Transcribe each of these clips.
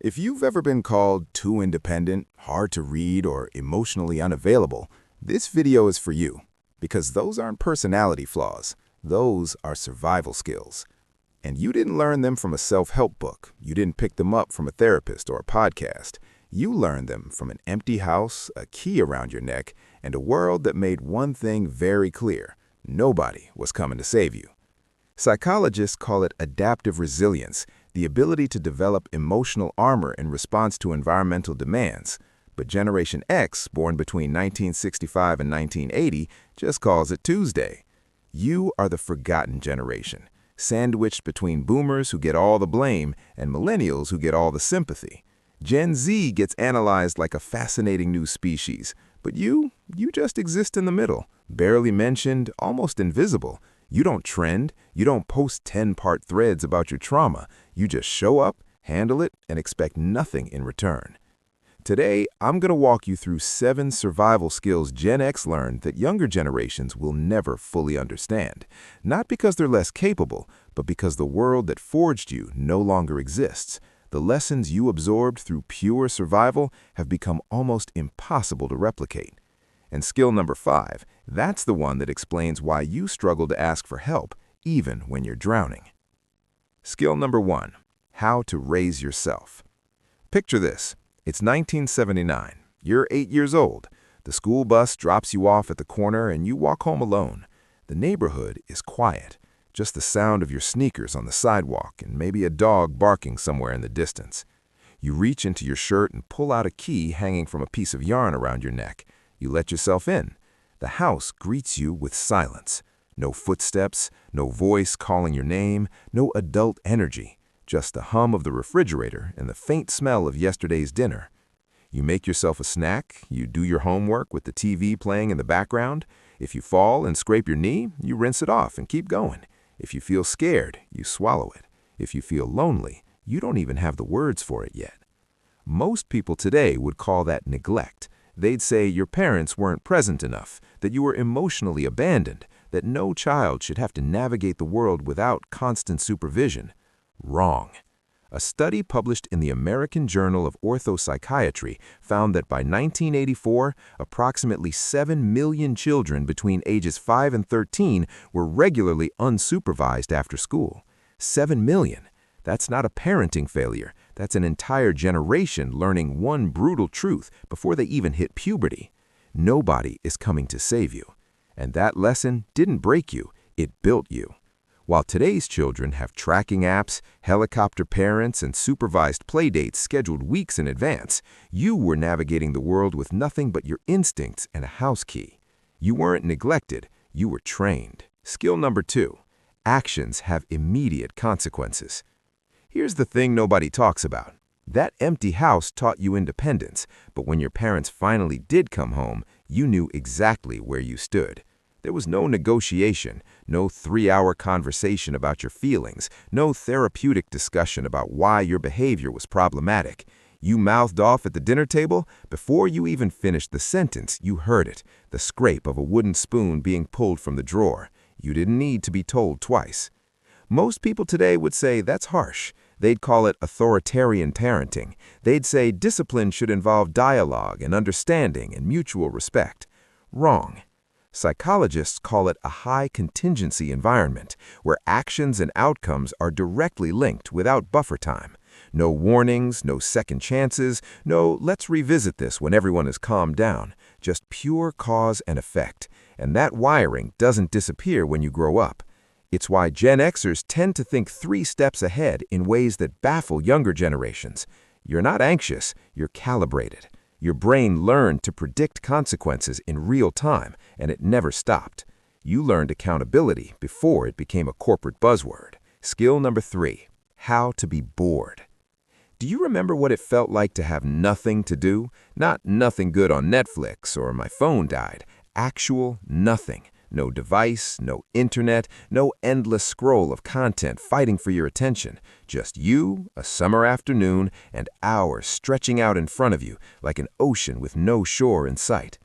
If you've ever been called too independent, hard to read, or emotionally unavailable, this video is for you. Because those aren't personality flaws. Those are survival skills. And you didn't learn them from a self-help book. You didn't pick them up from a therapist or a podcast. You learned them from an empty house, a key around your neck, and a world that made one thing very clear. Nobody was coming to save you. Psychologists call it adaptive resilience, the ability to develop emotional armor in response to environmental demands. But Generation X, born between 1965 and 1980, just calls it Tuesday. You are the forgotten generation, sandwiched between boomers who get all the blame and millennials who get all the sympathy. Gen Z gets analyzed like a fascinating new species, but you just exist in the middle, barely mentioned, almost invisible. You don't trend, you don't post 10-part threads about your trauma. You just show up, handle it, and expect nothing in return. Today, I'm going to walk you through 7 survival skills Gen X learned that younger generations will never fully understand. Not because they're less capable, but because the world that forged you no longer exists. The lessons you absorbed through pure survival have become almost impossible to replicate. And skill number 5, that's the one that explains why you struggle to ask for help, even when you're drowning. Skill number 1, how to raise yourself. Picture this. It's 1979. You're 8 years old. The school bus drops you off at the corner and you walk home alone. The neighborhood is quiet, just the sound of your sneakers on the sidewalk and maybe a dog barking somewhere in the distance. You reach into your shirt and pull out a key hanging from a piece of yarn around your neck. You let yourself in. The house greets you with silence. No footsteps, no voice calling your name, no adult energy. Just the hum of the refrigerator and the faint smell of yesterday's dinner. You make yourself a snack, you do your homework with the TV playing in the background. If you fall and scrape your knee, you rinse it off and keep going. If you feel scared, you swallow it. If you feel lonely, you don't even have the words for it yet. Most people today would call that neglect. They'd say your parents weren't present enough, that you were emotionally abandoned, that no child should have to navigate the world without constant supervision. Wrong. A study published in the American Journal of Orthopsychiatry found that by 1984, approximately 7 million children between ages 5 and 13 were regularly unsupervised after school. 7 million. That's not a parenting failure. That's an entire generation learning one brutal truth before they even hit puberty. Nobody is coming to save you. And that lesson didn't break you, it built you. While today's children have tracking apps, helicopter parents, and supervised playdates scheduled weeks in advance, you were navigating the world with nothing but your instincts and a house key. You weren't neglected, you were trained. Skill number 2, actions have immediate consequences. Here's the thing nobody talks about. That empty house taught you independence, but when your parents finally did come home, you knew exactly where you stood. There was no negotiation, no 3-hour conversation about your feelings, no therapeutic discussion about why your behavior was problematic. You mouthed off at the dinner table. Before you even finished the sentence, you heard it, the scrape of a wooden spoon being pulled from the drawer. You didn't need to be told twice. Most people today would say that's harsh. They'd call it authoritarian parenting. They'd say discipline should involve dialogue and understanding and mutual respect. Wrong. Psychologists call it a high-contingency environment, where actions and outcomes are directly linked without buffer time. No warnings, no second chances, no let's revisit this when everyone is calmed down. Just pure cause and effect. And that wiring doesn't disappear when you grow up. It's why Gen Xers tend to think 3 steps ahead in ways that baffle younger generations. You're not anxious, you're calibrated. Your brain learned to predict consequences in real time, and it never stopped. You learned accountability before it became a corporate buzzword. Skill number 3, how to be bored. Do you remember what it felt like to have nothing to do? Not nothing good on Netflix or my phone died. Actual nothing. No device, no internet, no endless scroll of content fighting for your attention. Just you, a summer afternoon, and hours stretching out in front of you like an ocean with no shore in sight.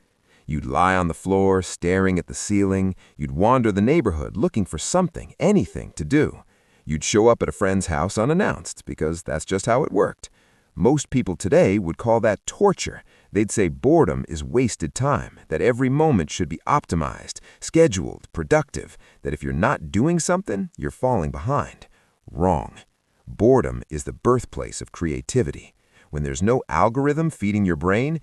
You'd lie on the floor, staring at the ceiling. You'd wander the neighborhood looking for something, anything to do. You'd show up at a friend's house unannounced because that's just how it worked. Most people today would call that torture. They'd say boredom is wasted time, that every moment should be optimized, scheduled, productive, that if you're not doing something, you're falling behind. Wrong. Boredom is the birthplace of creativity. When there's no algorithm feeding your brain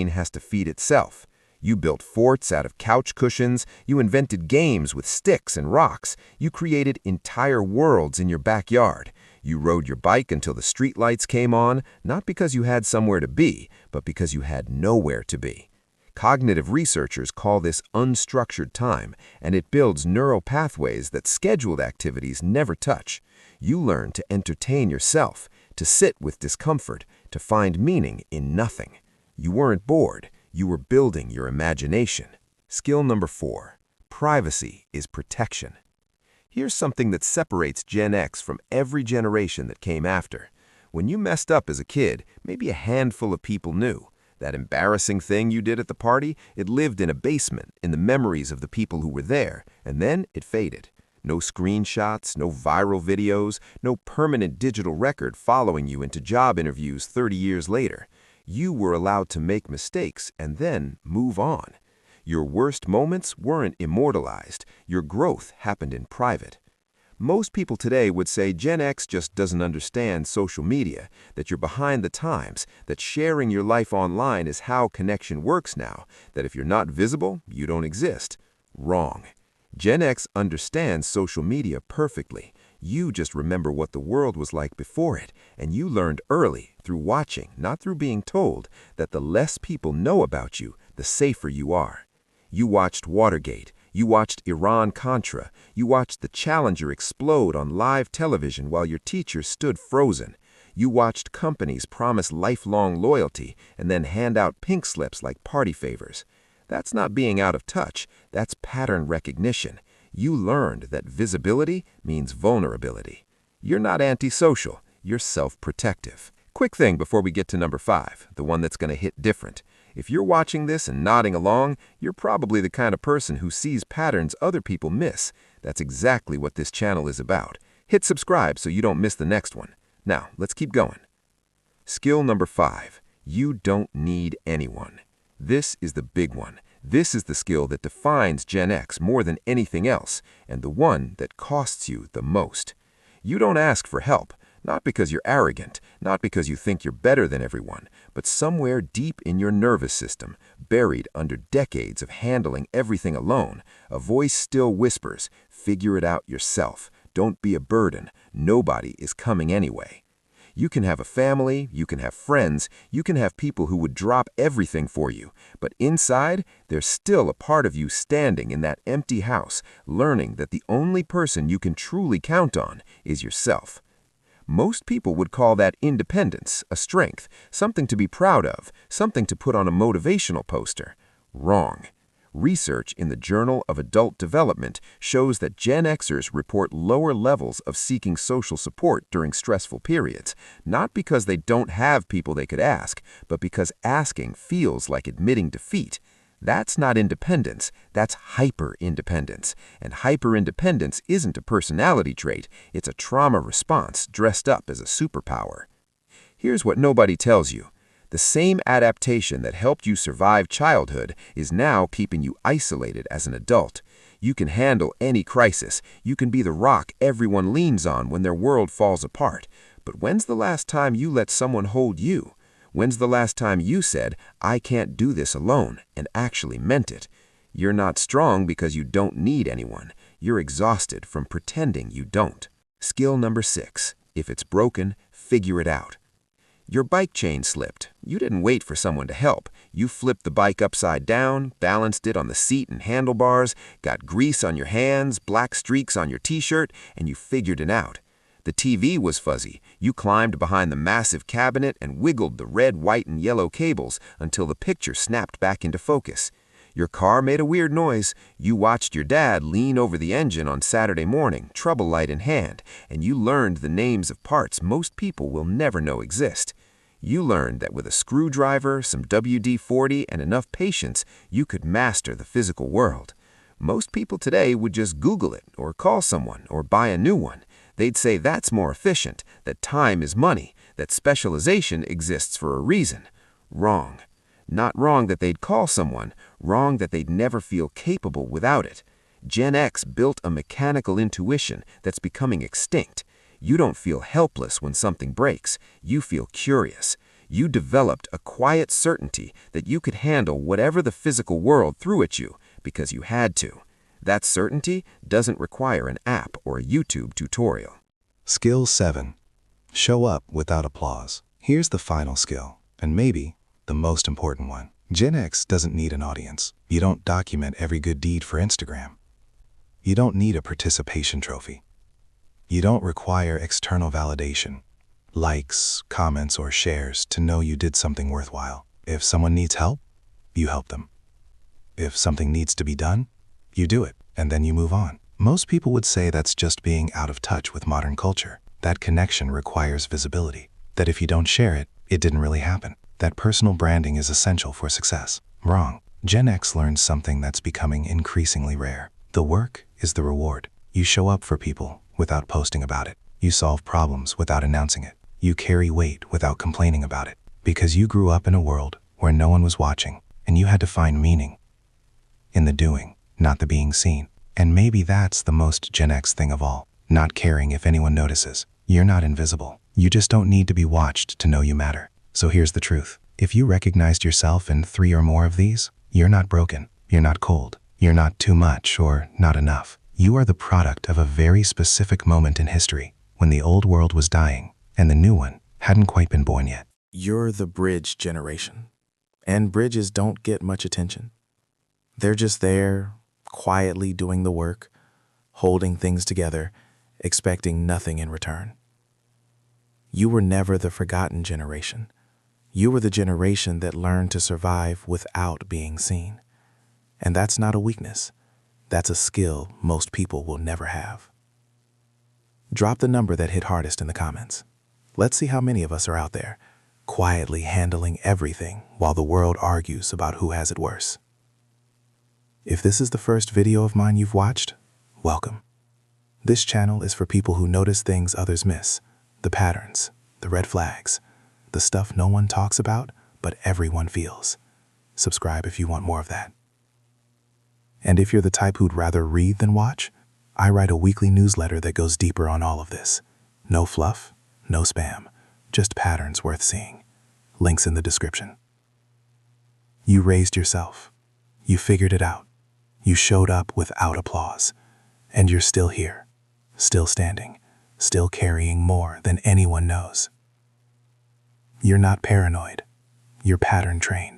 has to feed itself. You built forts out of couch cushions, you invented games with sticks and rocks, you created entire worlds in your backyard. You rode your bike until the streetlights came on, not because you had somewhere to be, but because you had nowhere to be. Cognitive researchers call this unstructured time, and it builds neural pathways that scheduled activities never touch. You learn to entertain yourself, to sit with discomfort, to find meaning in nothing. You weren't bored, you were building your imagination. Skill number 4. Privacy is protection. Here's something that separates Gen X from every generation that came after. When you messed up as a kid, maybe a handful of people knew. That embarrassing thing you did at the party, it lived in a basement, in the memories of the people who were there, and then it faded. No screenshots, no viral videos, no permanent digital record following you into job interviews 30 years later. You were allowed to make mistakes and then move on. Your worst moments weren't immortalized. Your growth happened in private. Most people today would say Gen X just doesn't understand social media, that you're behind the times, that sharing your life online is how connection works now, that if you're not visible, you don't exist. Wrong. Gen X understands social media perfectly. You just remember what the world was like before it, and you learned early, through watching, not through being told, that the less people know about you, the safer you are. You watched Watergate, you watched Iran-Contra, you watched the Challenger explode on live television while your teacher stood frozen. You watched companies promise lifelong loyalty and then hand out pink slips like party favors. That's not being out of touch, that's pattern recognition. You learned that visibility means vulnerability. You're not antisocial, you're self-protective. Quick thing before we get to number 5, the one that's going to hit different. If you're watching this and nodding along, you're probably the kind of person who sees patterns other people miss. That's exactly what this channel is about. Hit subscribe so you don't miss the next one. Now, let's keep going. Skill number 5. You don't need anyone. This is the big one. This is the skill that defines Gen X more than anything else, and the one that costs you the most. You don't ask for help, not because you're arrogant, not because you think you're better than everyone, but somewhere deep in your nervous system, buried under decades of handling everything alone, a voice still whispers, figure it out yourself. Don't be a burden. Nobody is coming anyway. You can have a family, you can have friends, you can have people who would drop everything for you, but inside, there's still a part of you standing in that empty house, learning that the only person you can truly count on is yourself. Most people would call that independence, a strength, something to be proud of, something to put on a motivational poster. Wrong. Research in the Journal of Adult Development shows that Gen Xers report lower levels of seeking social support during stressful periods, not because they don't have people they could ask, but because asking feels like admitting defeat. That's not independence, that's hyper-independence. And hyper-independence isn't a personality trait, it's a trauma response dressed up as a superpower. Here's what nobody tells you. The same adaptation that helped you survive childhood is now keeping you isolated as an adult. You can handle any crisis. You can be the rock everyone leans on when their world falls apart. But when's the last time you let someone hold you? When's the last time you said, "I can't do this alone," and actually meant it? You're not strong because you don't need anyone. You're exhausted from pretending you don't. Skill number 6. If it's broken, figure it out. Your bike chain slipped. You didn't wait for someone to help. You flipped the bike upside down, balanced it on the seat and handlebars, got grease on your hands, black streaks on your t-shirt, and you figured it out. The TV was fuzzy. You climbed behind the massive cabinet and wiggled the red, white, and yellow cables until the picture snapped back into focus. Your car made a weird noise. You watched your dad lean over the engine on Saturday morning, trouble light in hand, and you learned the names of parts most people will never know exist. You learned that with a screwdriver, some WD-40, and enough patience, you could master the physical world. Most people today would just Google it, or call someone, or buy a new one. They'd say that's more efficient, that time is money, that specialization exists for a reason. Wrong. Not wrong that they'd call someone, wrong that they'd never feel capable without it. Gen X built a mechanical intuition that's becoming extinct. You don't feel helpless when something breaks. You feel curious. You developed a quiet certainty that you could handle whatever the physical world threw at you because you had to. That certainty doesn't require an app or a YouTube tutorial. Skill 7. Show up without applause. Here's the final skill, and maybe the most important one. Gen X doesn't need an audience. You don't document every good deed for Instagram. You don't need a participation trophy. You don't require external validation, likes, comments, or shares to know you did something worthwhile. If someone needs help, you help them. If something needs to be done, you do it, and then you move on. Most people would say that's just being out of touch with modern culture. That connection requires visibility. That if you don't share it, it didn't really happen. That personal branding is essential for success. Wrong. Gen X learns something that's becoming increasingly rare. The work is the reward. You show up for people without posting about it. You solve problems without announcing it. You carry weight without complaining about it. Because you grew up in a world where no one was watching, and you had to find meaning in the doing, not the being seen. And maybe that's the most Gen X thing of all. Not caring if anyone notices. You're not invisible. You just don't need to be watched to know you matter. So here's the truth. If you recognized yourself in 3 or more of these, you're not broken. You're not cold. You're not too much or not enough. You are the product of a very specific moment in history when the old world was dying and the new one hadn't quite been born yet. You're the bridge generation. And bridges don't get much attention. They're just there, quietly doing the work, holding things together, expecting nothing in return. You were never the forgotten generation. You were the generation that learned to survive without being seen. And that's not a weakness. That's a skill most people will never have. Drop the number that hit hardest in the comments. Let's see how many of us are out there, quietly handling everything while the world argues about who has it worse. If this is the first video of mine you've watched, welcome. This channel is for people who notice things others miss, the patterns, the red flags, the stuff no one talks about, but everyone feels. Subscribe if you want more of that. And if you're the type who'd rather read than watch, I write a weekly newsletter that goes deeper on all of this. No fluff, no spam, just patterns worth seeing. Links in the description. You raised yourself. You figured it out. You showed up without applause. And you're still here, still standing, still carrying more than anyone knows. You're not paranoid. You're pattern trained.